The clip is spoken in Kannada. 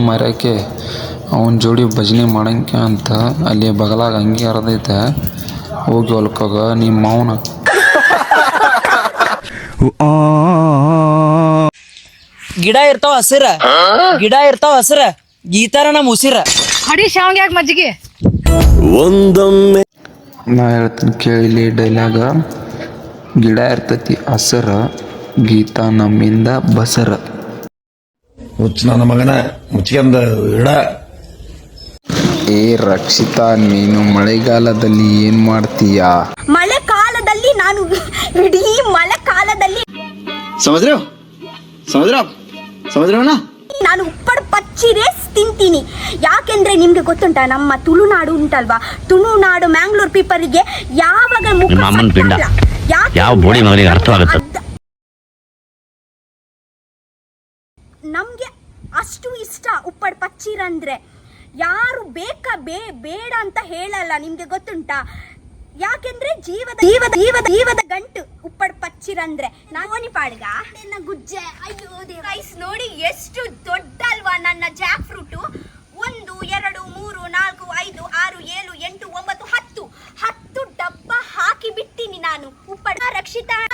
ಮರ್ಯಾಕೆ ಅವನ ಜೋಡಿ ಭಜನೆ ಮಾಡಂಕೆ ಅಂತ ಅಲ್ಲಿ ಬಗಲಾಗ ಅಂಗಿ ಹರಿದೈತೆ, ಹೋಗಿ ಹೊಲ್ಕೋಗ ನಿಮ್ಮ ಮೌನ. ಗಿಡ ಇರ್ತಾವ ಹಸಿರ ಈ ತರ ನಮ್ಮ ಉಸಿರ. ಹಡಿ ಶಾವ್ಗೆ ಯಾಕೆ ಮಜ್ಜಿಗೆ ಒಂದೊಮ್ಮೆ ನಾ ಹೇಳ್ತೀನಿ ಕೇಳಿಲಿ ಡೈಲಾಗ. ಗಿಡ ಇರ್ತೈತಿ ಹಸರ, ಗೀತಾ ನಮ್ಮಿಂದ ಬಸರ. ಹುಚ್ಚ ನನ್ನ ಮಗನ ಮುಚ್ಕೊಂಡ ಇಡ. ಏ ರಕ್ಷಿತಾ, ನೀನು ಮಳೆಗಾಲದಲ್ಲಿ ಏನ್ ಮಾಡ್ತೀಯಾ? ಮಳೆಗಾಲದಲ್ಲಿ ನಾನು ಇಡೀ ಮಳೆಗಾಲದಲ್ಲಿ ನಾನು ಉಪ್ಪಡ ಪಚ್ಚಿರೇ ತಿಂತೀನಿ. ಯಾಕೆಂದ್ರೆ ನಿಮ್ಗೆ ಗೊತ್ತುಂಟ, ನಮ್ಮ ತುಳುನಾಡು ಉಂಟಲ್ವಾ, ತುಳುನಾಡು ಮ್ಯಾಂಗ್ಳೂರ್ ಪೀಪರಿಗೆ ಯಾವಾಗ ನಮ್ಗೆ ಅಷ್ಟು ಇಷ್ಟ ಉಪ್ಪಡ ಪಚ್ಚಿರಂದ್ರೆ. ಯಾರು ಬೇಡ ಅಂತ ಹೇಳಲ್ಲ, ನಿಮ್ಗೆ ಗೊತ್ತುಂಟಾ? ಯಾಕೆಂದ್ರೆ ಜೀವದ ಗಂಟು ಉಪ್ಪಡ ಪಚ್ಚಿರಂದ್ರೆ. ನಾಗೋನಿ ಪಾಡ್ಗ ಗುಜ್ಜೆ. ಅಯ್ಯೋ ರೈಸ್ ನೋಡಿ ಎಷ್ಟು ದೊಡ್ಡ ಅಲ್ವಾ ನನ್ನ ಜಾಕ್ ಫ್ರೂಟು. 1 2 3 4 5 6 7 8 9 10 ಡಬ್ಬ ಹಾಕಿ ಬಿಟ್ಟಿನಿ ನಾನು ಉಪ್ಪಡ. ರಕ್ಷಿತಾ